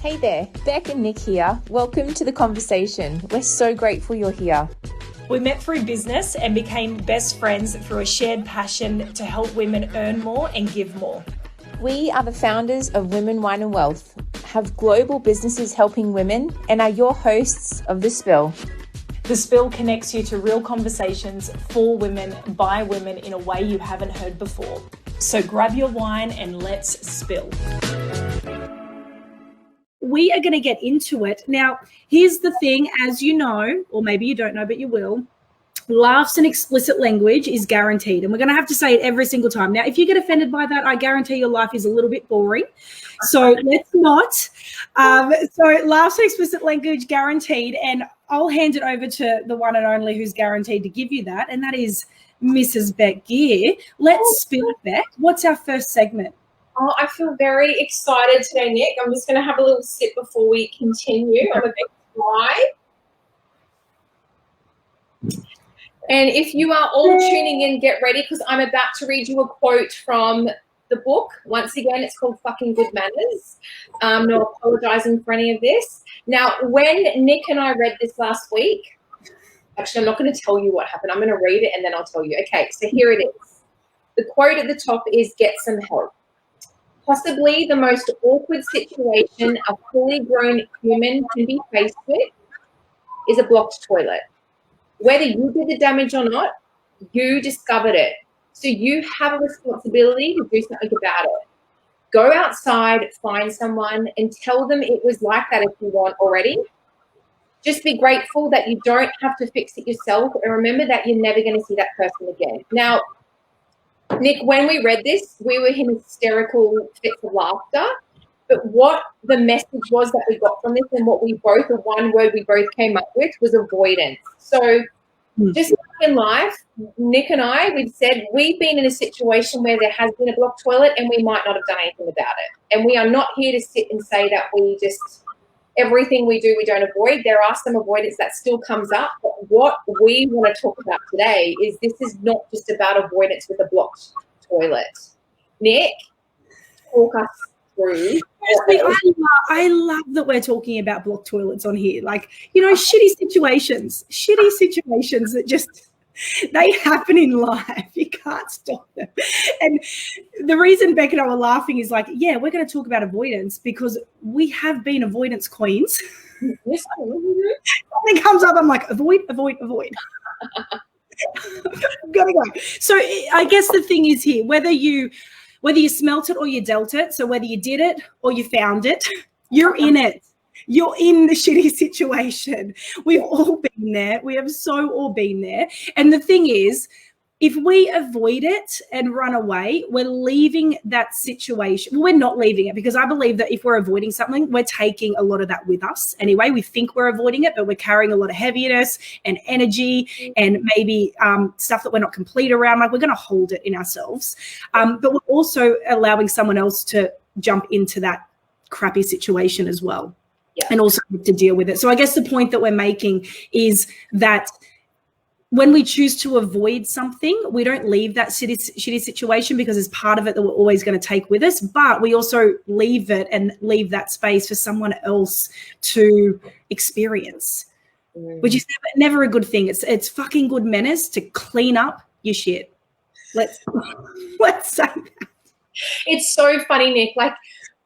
Hey there, Bec and Nic here. Welcome to the conversation. We're so grateful you're here. We met through business and became best friends through a shared passion to help women earn more and give more. We are the founders of Women, Wine and Wealth, have global businesses helping women, and are your hosts of The Spill. The Spill connects you to real conversations for women, by women in a way you haven't heard before. So grab your wine and let's spill. We are going to get into it. Now, here's the thing, as you know, or maybe you don't know, but you will, laughs and explicit language is guaranteed. And we're going to have to say it every single time. Now, if you get offended by that, I guarantee your life is a little bit boring. So let's not. So laughs and explicit language guaranteed. And I'll hand it over to the one and only who's guaranteed to give you that. And that is Mrs. Bec Gear. Let's spill, Bec. What's our first segment? Oh, I feel very excited today, Nic. I'm just going to have a little sip before we continue. I'm a bit dry. And if you are all tuning in, get ready, because I'm about to read you a quote from the book. Once again, it's called Fucking Good Manners. No apologising for any of this. Now, when Nic and I read this last week, actually, I'm not going to tell you what happened. I'm going to read it and then I'll tell you. Okay, so here it is. The quote at the top is, "Get some help. Possibly the most awkward situation a fully grown human can be faced with is a blocked toilet. Whether you did the damage or not, you discovered it. So you have a responsibility to do something about it. Go outside, find someone, and tell them it was like that if you want already. Just be grateful that you don't have to fix it yourself, and remember that you're never going to see that person again." Now, Nic, when we read this, we were in hysterical fits of laughter. But what the message was that we got from this, and what we both, the one word we both came up with, was avoidance. So just like in life, Nic and I, we've said we've been in a situation where there has been a blocked toilet and we might not have done anything about it. And we are not here to sit and say that we just, everything we do, we don't avoid. There are some avoidance that still comes up. But what we want to talk about today is this is not just about avoidance with a blocked toilet. Nic, talk us through. I love that we're talking about blocked toilets on here. Like, you know, shitty situations that just, they happen in life. You can't stop them. And the reason Bec and I were laughing is like, yeah, we're going to talk about avoidance because we have been avoidance queens. Yes. Something comes up, I'm like, avoid. Gotta go. So I guess the thing is here, whether you smelt it or you dealt it, so whether you did it or you found it, you're in it. You're in the shitty situation. We've all been there. We have so all been there. And the thing is, if we avoid it and run away, we're leaving that situation. Well, we're not leaving it, because I believe that if we're avoiding something, we're taking a lot of that with us. Anyway, we think we're avoiding it, but we're carrying a lot of heaviness and energy and maybe stuff that we're not complete around. Like, we're going to hold it in ourselves. But we're also allowing someone else to jump into that crappy situation as well. Yeah. And also to deal with it. So I guess the point that we're making is that when we choose to avoid something, we don't leave that shitty situation, because it's part of it that we're always going to take with us, but we also leave it and leave that space for someone else to experience, which is never a good thing. It's fucking good manners to clean up your shit. Let's say that. It's so funny, Nic. Like,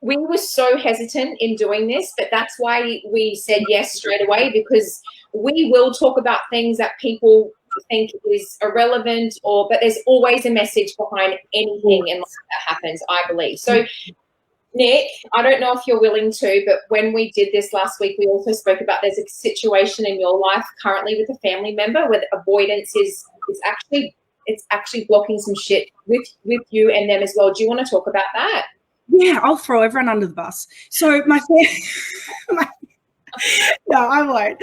we were so hesitant in doing this, but that's why we said yes straight away, because we will talk about things that people think is irrelevant, but there's always a message behind anything in life that happens, I believe. So, Nic, I don't know if you're willing to, but when we did this last week, we also spoke about there's a situation in your life currently with a family member where avoidance is actually blocking some shit with you and them as well. Do you want to talk about that? Yeah, I'll throw everyone under the bus. So no, I won't.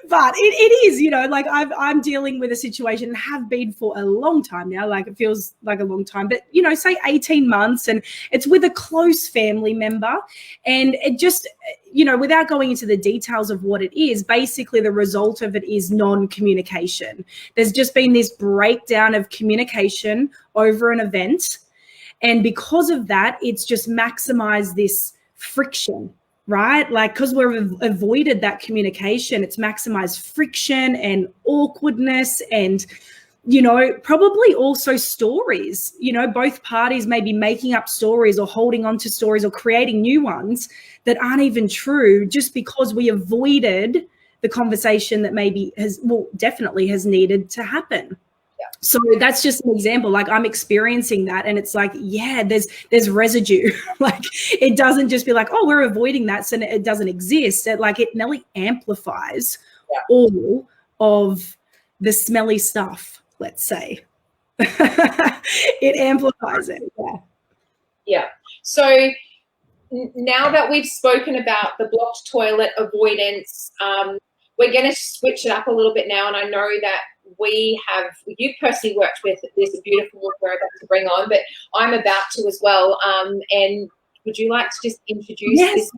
But it is, you know, like I'm dealing with a situation and have been for a long time now. Like, it feels like a long time, but, you know, say 18 months, and it's with a close family member. And it just, you know, without going into the details of what it is, basically the result of it is non-communication. There's just been this breakdown of communication over an event. And because of that, it's just maximized this friction right? Like, because we've avoided that communication, it's maximized friction and awkwardness and, you know, probably also stories. You know, both parties may be making up stories or holding on to stories or creating new ones that aren't even true just because we avoided the conversation that maybe definitely has needed to happen. So that's just an example. Like, I'm experiencing that, and it's like, yeah, there's residue. Like, it doesn't just be like, oh, we're avoiding that, so it doesn't exist. It nearly amplifies all of the smelly stuff, let's say. It amplifies it. Yeah. So now that we've spoken about the blocked toilet avoidance, we're going to switch it up a little bit now. And I know that you personally worked with this beautiful book we're about to bring on, but I'm about to as well. And would you like to just introduce this?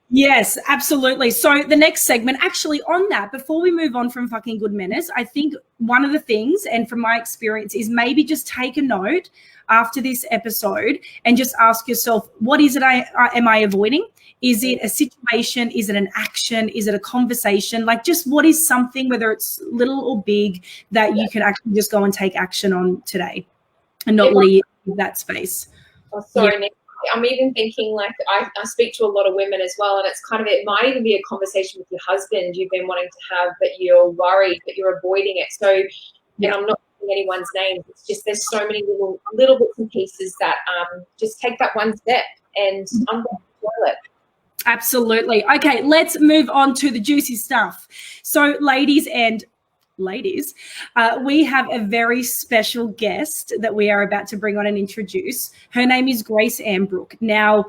Yes, absolutely. So the next segment, actually on that, before we move on from fucking good manners, I think one of the things, and from my experience, is maybe just take a note after this episode and just ask yourself, what is it am I avoiding? Is it a situation? Is it an action? Is it a conversation? Like, just what is something, whether it's little or big, that you can actually just go and take action on today and not leave that space? Oh, sorry, Nic. I'm even thinking, like, I speak to a lot of women as well, and it's kind of, it might even be a conversation with your husband you've been wanting to have, but you're worried, but you're avoiding it. So, and I'm not saying anyone's name. It's just there's so many little bits and pieces that just take that one step and unblock the toilet. Absolutely. Okay, let's move on to the juicy stuff. So, ladies, we have a very special guest that we are about to bring on and introduce. Her name is Grace Ambrook. Now,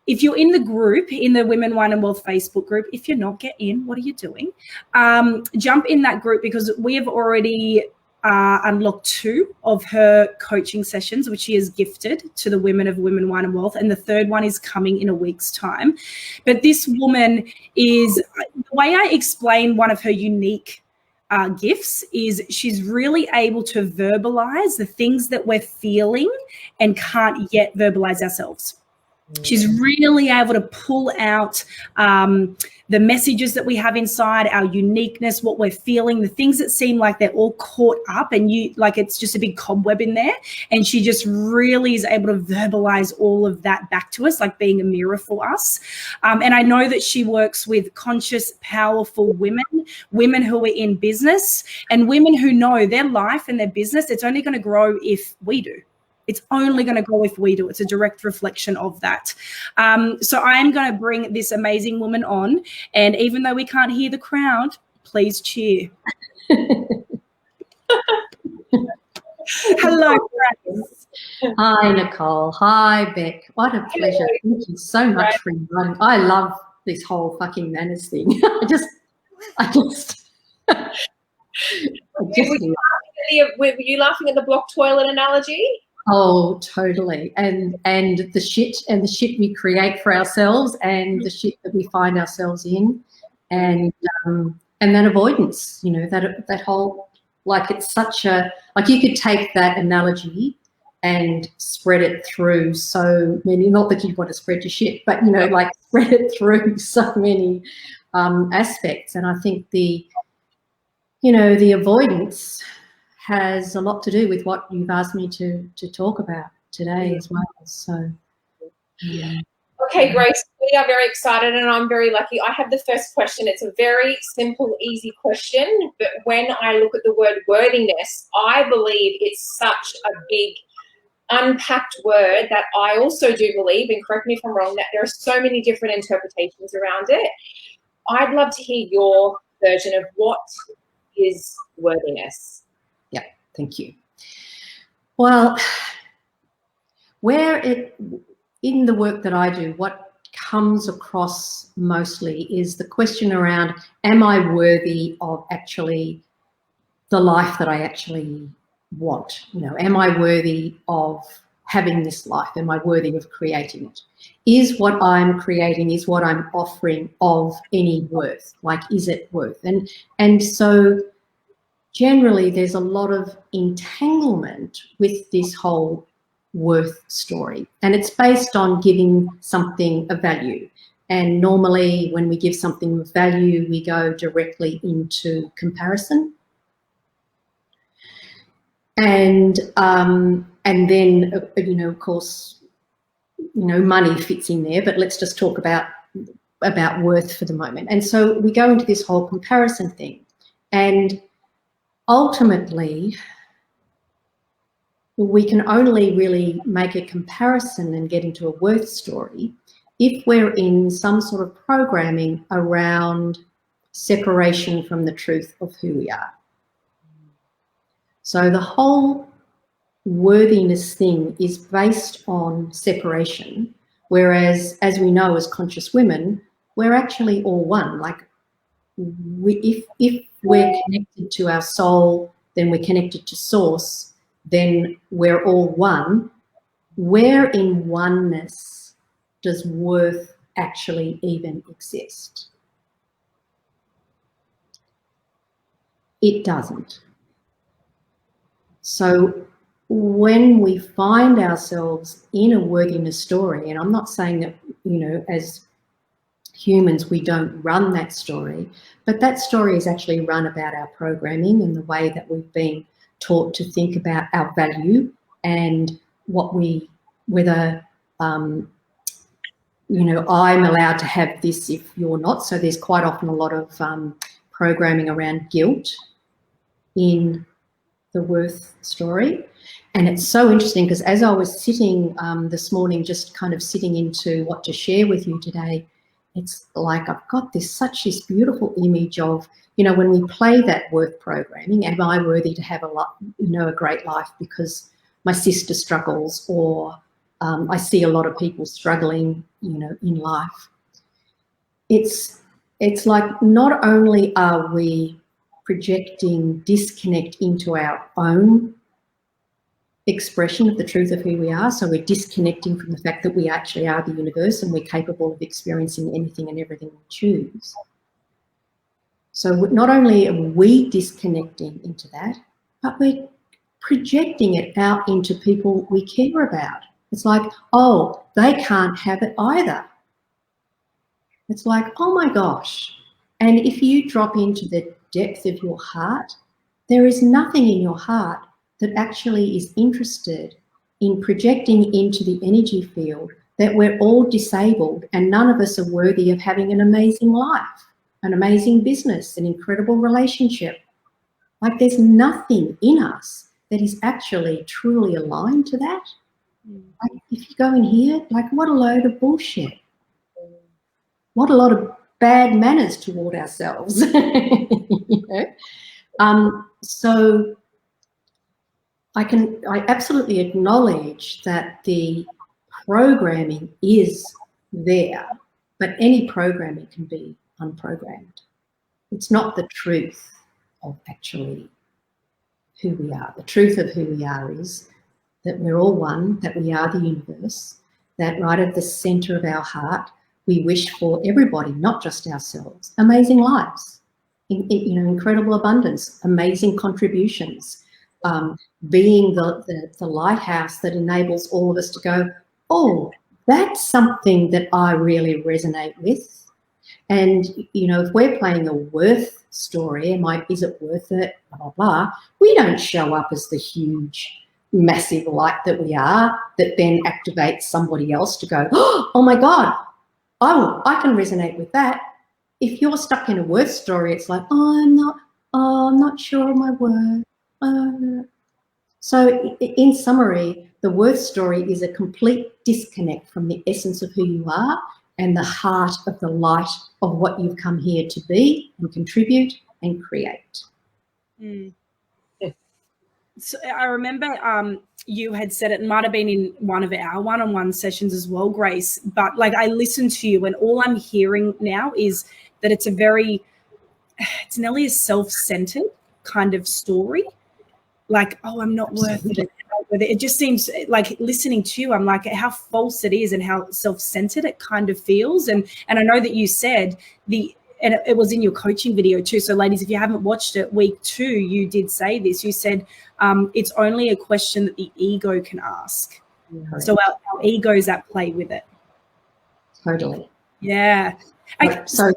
if you're in the group, in the Women, Wine and Wealth Facebook group, if you're not, get in. What are you doing? Jump in that group, because we have already unlocked 2 of her coaching sessions, which she has gifted to the women of Women, Wine and Wealth, and the 3rd one is coming in a week's time. But this woman is, the way I explain one of her unique gifts is she's really able to verbalize the things that we're feeling and can't yet verbalize ourselves. She's really able to pull out the messages that we have inside, our uniqueness, what we're feeling, the things that seem like they're all caught up and it's just a big cobweb in there. And she just really is able to verbalize all of that back to us, like being a mirror for us. And I know that she works with conscious, powerful women who are in business, and women who know their life and their business, it's only going to grow if we do. It's only going to grow if we do. It's a direct reflection of that. So I am going to bring this amazing woman on. And even though we can't hear the crowd, please cheer. Hello, Grace. Hi, Nicole. Hi, Bec. What a pleasure. Thank you so much for inviting. I love this whole fucking manners thing. Were you laughing at the blocked toilet analogy? Oh, totally. And the shit we create for ourselves, and the shit that we find ourselves in, and that avoidance, you know, that whole, like, it's such a, like, you could take that analogy and spread it through so many, not that you want to spread your shit, but, you know, like, spread it through so many aspects. And I think the avoidance has a lot to do with what you've asked me to talk about today as well. So, yeah. Okay, Grace, we are very excited, and I'm very lucky. I have the first question. It's a very simple, easy question, but when I look at the word worthiness, I believe it's such a big, unpacked word that I also do believe, and correct me if I'm wrong, that there are so many different interpretations around it. I'd love to hear your version of what is worthiness. Yeah, thank you. Well, in the work that I do, what comes across mostly is the question around, am I worthy of actually the life that I actually want? You know, am I worthy of having this life? Am I worthy of creating it? Is what I'm creating, is what I'm offering of any worth? Like, is it worth? And so generally there's a lot of entanglement with this whole worth story, and it's based on giving something a value. And normally when we give something of value, we go directly into comparison. And then, of course, money fits in there, but let's just talk about worth for the moment. And so we go into this whole comparison thing. And ultimately, we can only really make a comparison and get into a worth story if we're in some sort of programming around separation from the truth of who we are. So the whole worthiness thing is based on separation, whereas, as we know as conscious women, we're actually all one. Like, if we're connected to our soul, then we're connected to source, then we're all one. Where in oneness does worth actually even exist? It doesn't. So when we find ourselves in a worthiness story, and I'm not saying that, as humans we don't run that story, but that story is actually run about our programming and the way that we've been taught to think about our value and whether I'm allowed to have this if you're not. So there's quite often a lot of programming around guilt in the worth story. And it's so interesting because as I was sitting this morning, just kind of sitting into what to share with you today, it's like I've got such this beautiful image of, when we play that worth programming, am I worthy to have a great life because my sister struggles, or I see a lot of people struggling, in life. It's like not only are we projecting disconnect into our own expression of the truth of who we are, so we're disconnecting from the fact that we actually are the universe and we're capable of experiencing anything and everything we choose. So not only are we disconnecting into that, but we're projecting it out into people we care about. It's like, oh, they can't have it either. It's like, oh my gosh. And if you drop into the depth of your heart, there is nothing in your heart that actually is interested in projecting into the energy field that we're all disabled and none of us are worthy of having an amazing life, an amazing business, an incredible relationship. Like, there's nothing in us that is actually truly aligned to that. Like, if you go in here, like, what a load of bullshit. What a lot of bad manners toward ourselves. So I absolutely acknowledge that the programming is there, but any programming can be unprogrammed. It's not the truth of actually who we are. The truth of who we are is that we're all one, that we are the universe, that right at the center of our heart, we wish for everybody, not just ourselves, amazing lives, incredible abundance, amazing contributions, being the lighthouse that enables all of us to go, oh, that's something that I really resonate with. And, if we're playing a worth story, is it worth it, blah, blah, blah, we don't show up as the huge, massive light that we are, that then activates somebody else to go, oh my God, I can resonate with that. If you're stuck in a worth story, it's like, I'm not sure of my worth. So in summary, the worth story is a complete disconnect from the essence of who you are and the heart of the light of what you've come here to be and contribute and create. Mm. So I remember you had said it might have been in one of our one-on-one sessions as well, Grace, but like I listened to you and all I'm hearing now is that it's nearly a self-centered kind of story. Like, oh, I'm not worth it. It just seems like, listening to you, I'm like, how false it is and how self-centered it kind of feels. And I know that you said and it was in your coaching video too. So ladies, if you haven't watched it, week 2, you did say this. You said it's only a question that the ego can ask. Yeah. So our ego's at play with it. Totally. Yeah. Okay, So,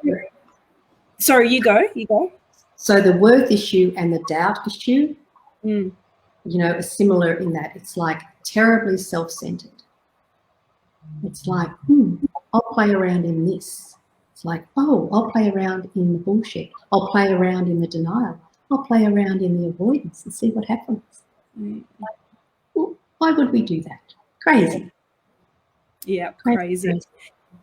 sorry, you go. So the worth issue and the doubt issue, Mm. you know, are similar in that it's like terribly self-centered. It's like, I'll play around in this. It's like, oh, I'll play around in the bullshit. I'll play around in the denial. I'll play around in the avoidance and see what happens. Well, why would we do that? Crazy. Yeah, crazy.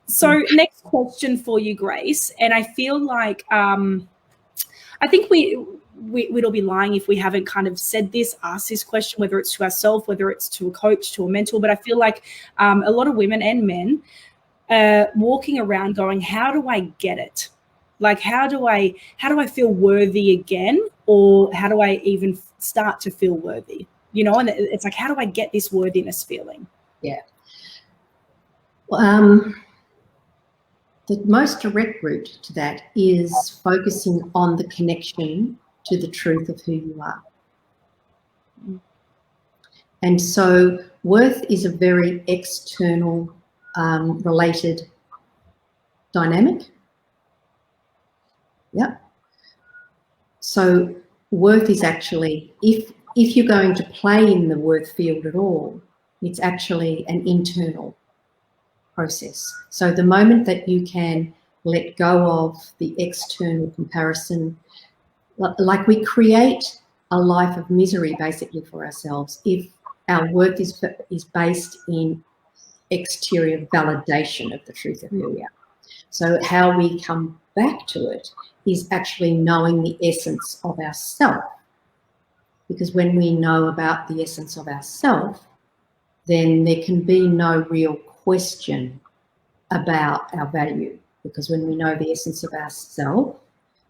So next question for you, Grace, and I feel like I think we'd all be lying if we haven't kind of said this, asked this question, whether it's to ourselves, whether it's to a coach, to a mentor. But I feel like a lot of women and men walking around going, how do I get it? Like, how do I feel worthy again? Or how do I even start to feel worthy? You know, and it's like, how do I get this worthiness feeling? Yeah. The most direct route to that is focusing on the connection to the truth of who you are. And so worth is a very external related dynamic. Yeah. So worth is actually, if you're going to play in the worth field at all, it's actually an internal process. So the moment that you can let go of the external comparison, like we create a life of misery basically for ourselves if our worth is based in exterior validation of the truth of who we are. So how we come back to it is actually knowing the essence of ourself. Because when we know about the essence of ourself, then there can be no real question about our value. Because when we know the essence of ourself,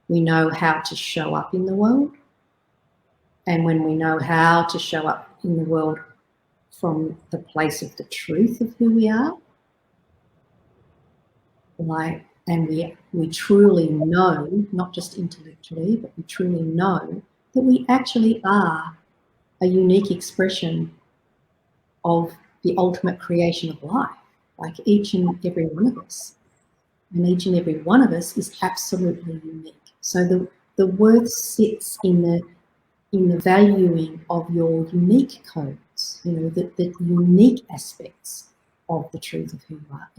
we know how to show up in the world. And when we know how to show up in the world from the place of the truth of who we are, and we truly know, not just intellectually, but we truly know that we actually are a unique expression of the ultimate creation of life, like each and every one of us. And each and every one of us is absolutely unique. So the worth sits in the valuing of your unique codes, you know, the unique aspects of the truth of who you are.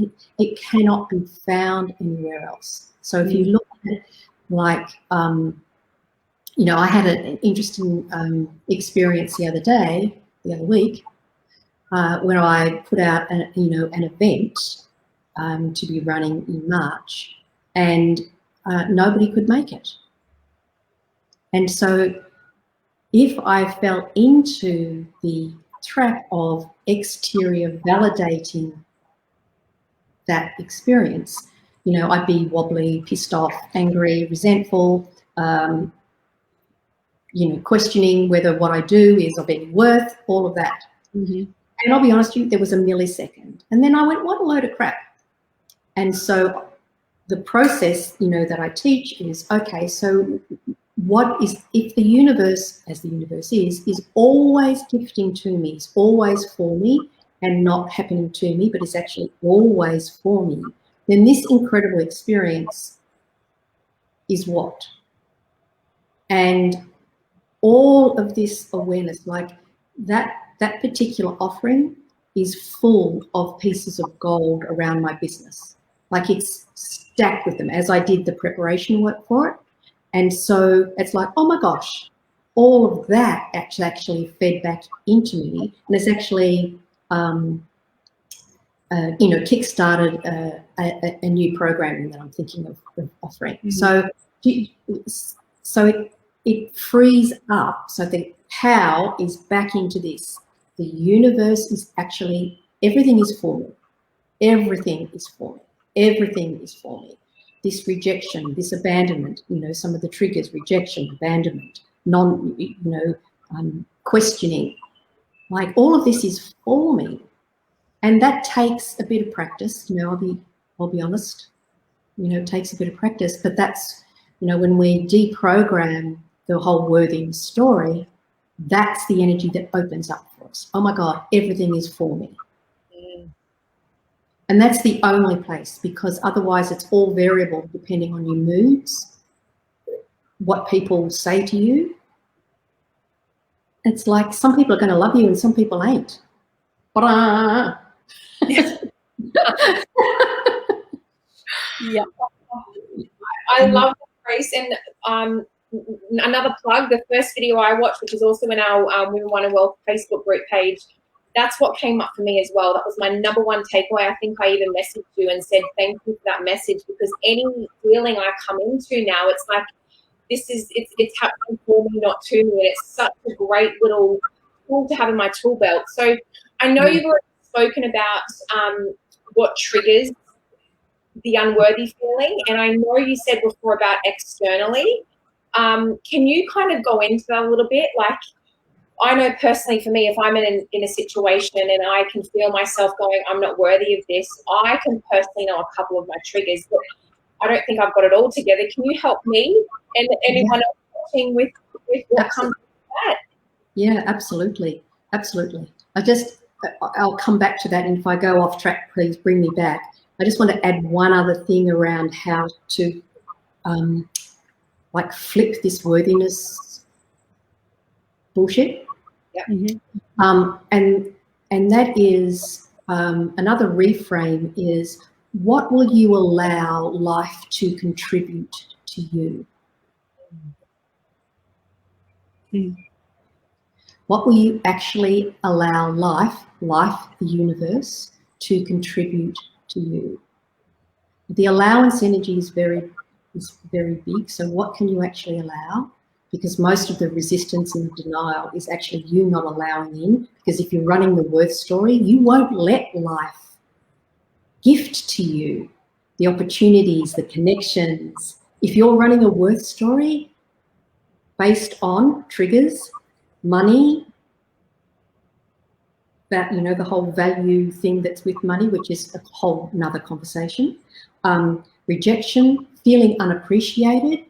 It cannot be found anywhere else. So if you look at it like, you know, I had an interesting experience the other week, where I put out an event to be running in March, and nobody could make it. And so if I fell into the trap of exterior validating that experience, you know, I'd be wobbly, pissed off, angry, resentful, you know, questioning whether what I do is of any worth, all of that. Mm-hmm. And I'll be honest with you, there was a millisecond. And then I went, what a load of crap. And so the process, you know, that I teach is, okay, so what is, if the universe, as the universe is always gifting to me, is always for me and not happening to me, but it's actually always for me, then this incredible experience is what? And all of this awareness, like that particular offering is full of pieces of gold around my business. Like it's stacked with them as I did the preparation work for it. And so it's like, oh my gosh, all of that actually fed back into me. And it's actually, you know, kickstarted a new programming that I'm thinking of offering. Mm-hmm. So it frees up. So the how is back into this. The universe is actually, everything is for me. Everything is for me. Everything is for me. This rejection, this abandonment, you know, some of the triggers, rejection, abandonment, questioning, like all of this is for me. And that takes a bit of practice, you know, I'll be honest, you know, it takes a bit of practice, but that's, you know, when we deprogram the whole worthiness story, that's the energy that opens up for us. Oh my God, everything is for me. And that's the only place, because otherwise it's all variable depending on your moods, what people say to you. It's like some people are going to love you and some people ain't. Yeah. I love that, Grace. And another plug, the first video I watched, which is also in our Women Wine and Wealth Facebook group page, that's what came up for me as well. That was my number one takeaway. I think I even messaged you and said thank you for that message, because any feeling I come into now, it's like it's happening for me, not to me. And it's such a great little tool to have in my tool belt. So I know you've already spoken about what triggers the unworthy feeling, and I know you said before about externally. Can you kind of go into that a little bit? Like, I know personally for me, if I'm in a situation and I can feel myself going, I'm not worthy of this, I can personally know a couple of my triggers, but I don't think I've got it all together. Can you help me and anyone else watching with what comes with that? Yeah, absolutely. Absolutely. I'll come back to that, and if I go off track, please bring me back. I just want to add one other thing around how to like flip this worthiness bullshit. Yep. And that is another reframe is, what will you allow life to contribute to you? What will you actually allow life, the universe, to contribute to you? The allowance energy is very big. So what can you actually allow? Because most of the resistance and denial is actually you not allowing in. Because if you're running the worth story, you won't let life gift to you the opportunities, the connections. If you're running a worth story based on triggers, money, that, you know, the whole value thing that's with money, which is a whole another conversation. Rejection, feeling unappreciated,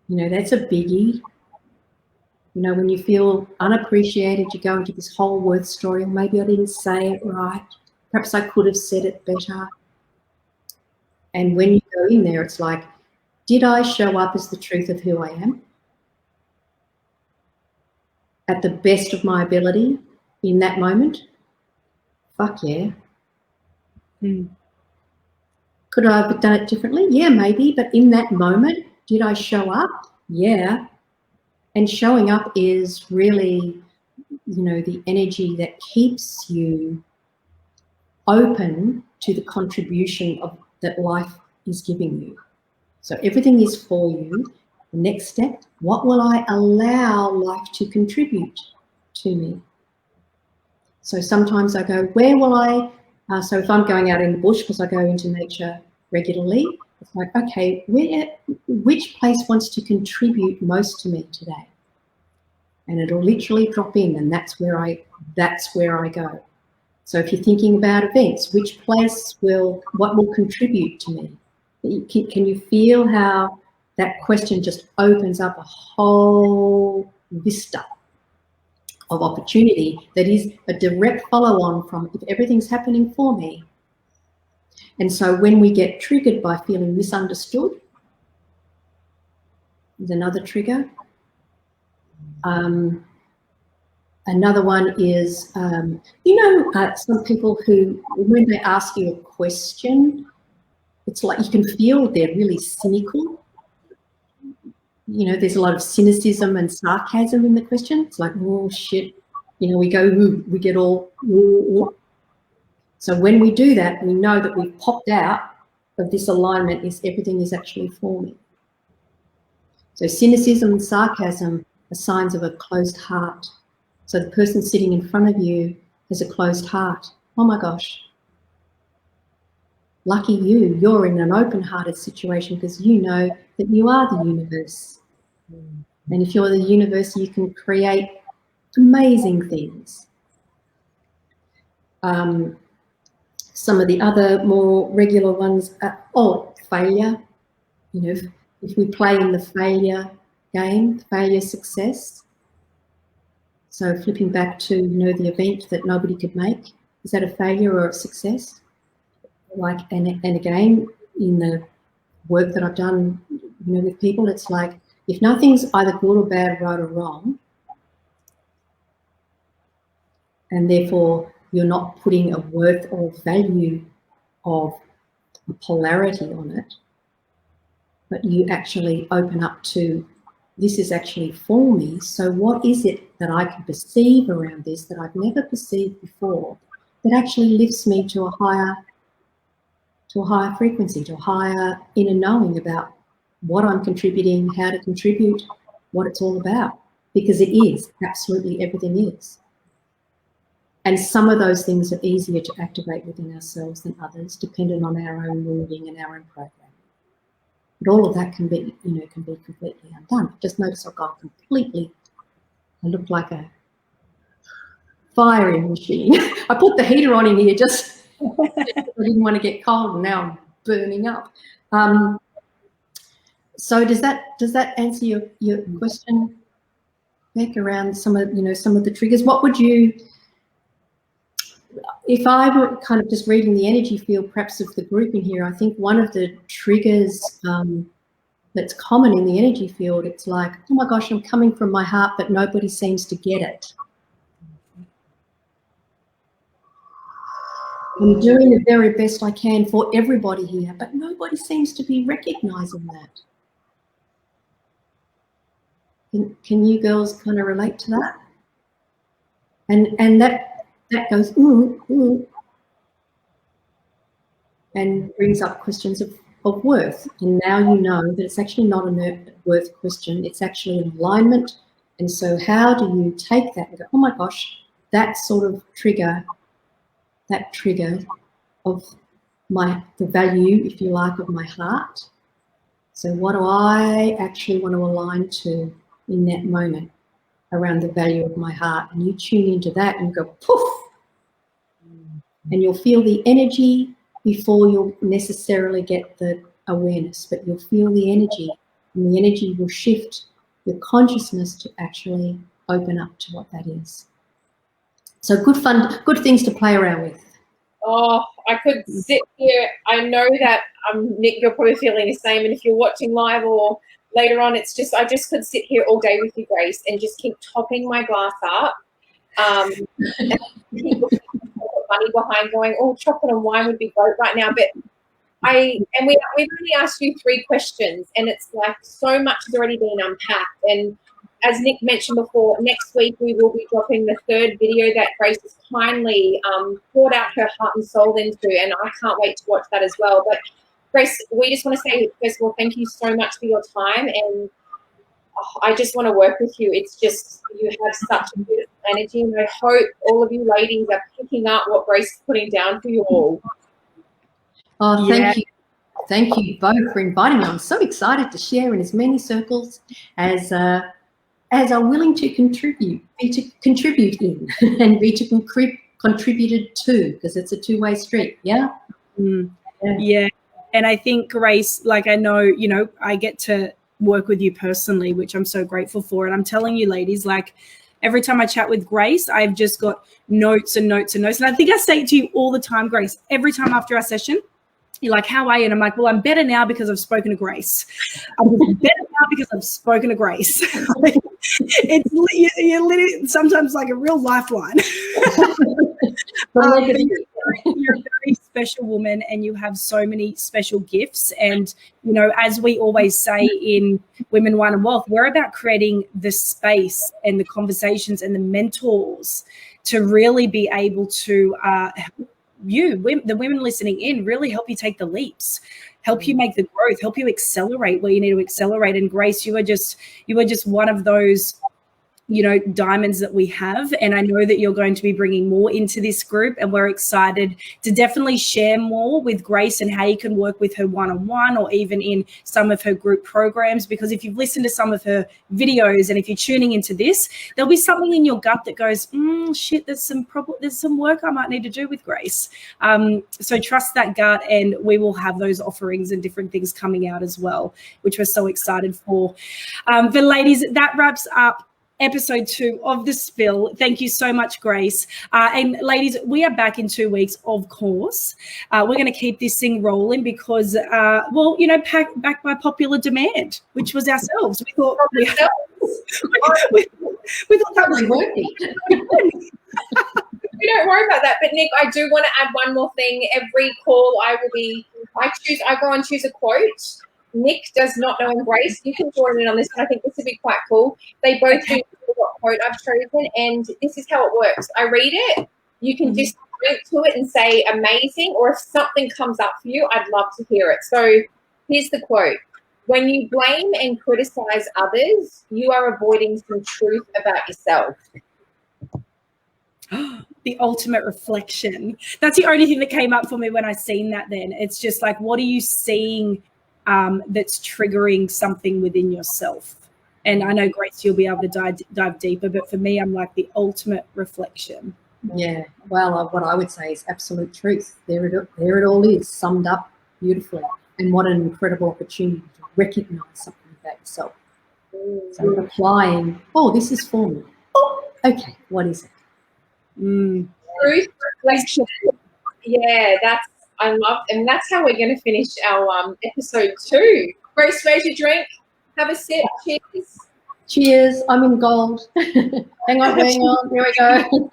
you know, that's a biggie. You know, when you feel unappreciated, you go into this whole worth story, or maybe I didn't say it right, perhaps I could have said it better. And when you go in there, it's like, did I show up as the truth of who I am? At the best of my ability in that moment? Fuck yeah. Could I have done it differently? Yeah, maybe. But in that moment, did I show up? Yeah. And showing up is really, you know, the energy that keeps you open to the contribution that life is giving you. So everything is for you. The next step, what will I allow life to contribute to me? So sometimes I go, where will I, so if I'm going out in the bush, because I go into nature regularly, it's like, okay, which place wants to contribute most to me today? And it'll literally drop in, and that's where I go. So if you're thinking about events, what will contribute to me? Can you feel how that question just opens up a whole vista of opportunity that is a direct follow-on from if everything's happening for me. And so when we get triggered by feeling misunderstood, there's another trigger. Another one is, some people who, when they ask you a question, it's like you can feel they're really cynical. You know, there's a lot of cynicism and sarcasm in the question. It's like, oh shit, you know, we get all. So when we do that, we know that we've popped out of this alignment, is everything is actually for me. So cynicism and sarcasm are signs of a closed heart. So the person sitting in front of you has a closed heart. Oh my gosh. Lucky you, you're in an open-hearted situation because you know that you are the universe. And if you're the universe, you can create amazing things. Some of the other more regular ones are, failure. You know, if we play in the failure game, failure, success. So flipping back to, you know, the event that nobody could make, is that a failure or a success? like, and again, in the work that I've done, with people, it's like, if nothing's either good or bad, right or wrong, and therefore you're not putting a worth or value of a polarity on it, but you actually open up to, this is actually for me, so what is it that I can perceive around this that I've never perceived before, that actually lifts me to a higher frequency, to a higher inner knowing about what I'm contributing, how to contribute, what it's all about, because it is, absolutely everything is. And some of those things are easier to activate within ourselves than others, depending on our own wounding and our own programming. But all of that can be, completely undone. Just notice I've gone completely, I look like a firing machine. I put the heater on in here just, I didn't want to get cold, and now I'm burning up. So does that answer your question, Bec, around some of the triggers? What would you, if I were kind of just reading the energy field perhaps of the group in here, I think one of the triggers that's common in the energy field, it's like, oh my gosh, I'm coming from my heart, but nobody seems to get it. I'm doing the very best I can for everybody here, but nobody seems to be recognizing that. Can you girls kind of relate to that? And that goes, and brings up questions of worth. And now you know that it's actually not a worth question, it's actually an alignment. And so how do you take that and go, oh my gosh, that sort of trigger, of the value, if you like, of my heart. So what do I actually want to align to in that moment around the value of my heart? And you tune into that and go poof, and you'll feel the energy before you'll necessarily get the awareness, but you'll feel the energy, and the energy will shift your consciousness to actually open up to what that is. So good things to play around with. Oh, I could sit here. I know that, Nic, you're probably feeling the same. And if you're watching live or later on, it's just, I just could sit here all day with you, Grace, and just keep topping my glass up. And keep looking for money behind going, oh, chocolate and wine would be great right now. But we've only asked you 3 questions, and it's like so much has already been unpacked. And as Nic mentioned before, next week we will be dropping the 3rd video that Grace has kindly poured out her heart and soul into, and I can't wait to watch that as well. But Grace, we just want to say, first of all, thank you so much for your time, and I just want to work with you. It's just, you have such a beautiful energy, and I hope all of you ladies are picking up what Grace is putting down for you all. Oh, thank you. Thank you both for inviting me. I'm so excited to share in as many circles as are willing to contribute in and be contributed to, because it's a two-way street. Yeah. Yeah. And I think, Grace, like, I know, I get to work with you personally, which I'm so grateful for. And I'm telling you, ladies, like, every time I chat with Grace, I've just got notes and notes and notes. And I think I say it to you all the time, Grace, every time after our session. You're like, how are you? And I'm like, well, I'm better now because I've spoken to Grace. I'm better now because I've spoken to Grace. You're literally sometimes like a real lifeline. You're a very special woman, and you have so many special gifts. And, as we always say in Women, Wine and Wealth, we're about creating the space and the conversations and the mentors to really be able to the women listening in, really help you take the leaps, help you make the growth, help you accelerate where you need to accelerate. And Grace, you are just one of those diamonds that we have. And I know that you're going to be bringing more into this group, and we're excited to definitely share more with Grace and how you can work with her one-on-one or even in some of her group programs. Because if you've listened to some of her videos and if you're tuning into this, there'll be something in your gut that goes, shit, there's some work I might need to do with Grace. So trust that gut, and we will have those offerings and different things coming out as well, which we're so excited for. But ladies, that wraps up episode 2 of The Spill. Thank you so much, Grace. And ladies, we are back in 2 weeks, of course. We're going to keep this thing rolling because, backed by popular demand, which was ourselves. We thought we thought that was worthy. We don't worry about that. But Nic, I do want to add one more thing. Every call I go and choose a quote. Nic does not know, and Grace, you can join in on this, but I think this would be quite cool. They both do what quote I've chosen, and this is how it works. I read it. You can just link to it and say amazing, or if something comes up for you, I'd love to hear it. So here's the quote. When you blame and criticize others, you are avoiding some truth about yourself. The ultimate reflection. That's the only thing that came up for me when I seen that then. It's just like, what are you seeing that's triggering something within yourself? And I know, Grace, you'll be able to dive deeper, but for me, I'm like the ultimate reflection. Yeah, well, what I would say is absolute truth. There it all is, summed up beautifully. And what an incredible opportunity to recognise something about yourself. So applying, this is for me. Oh, okay, what is it? Truth, reflection. Yeah, I love, and that's how we're going to finish our episode 2. Grace, raise your drink. Have a sip. Cheers. Cheers. I'm in gold. hang on. Here we go.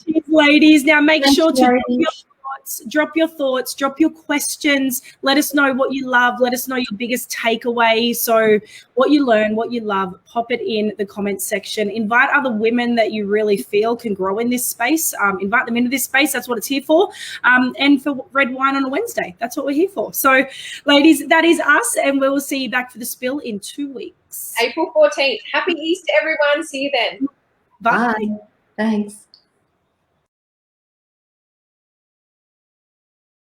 Cheers, ladies. Now make sure to drop your thoughts, drop your questions. Let us know what you love. Let us know your biggest takeaway. So what you learn, what you love, pop it in the comments section. Invite other women that you really feel can grow in this space. Invite them into this space. That's what it's here for. And for Red Wine on a Wednesday, that's what we're here for. So ladies, that is us. And we will see you back for The Spill in 2 weeks. April 14th. Happy Easter, everyone. See you then. Bye. Bye. Thanks.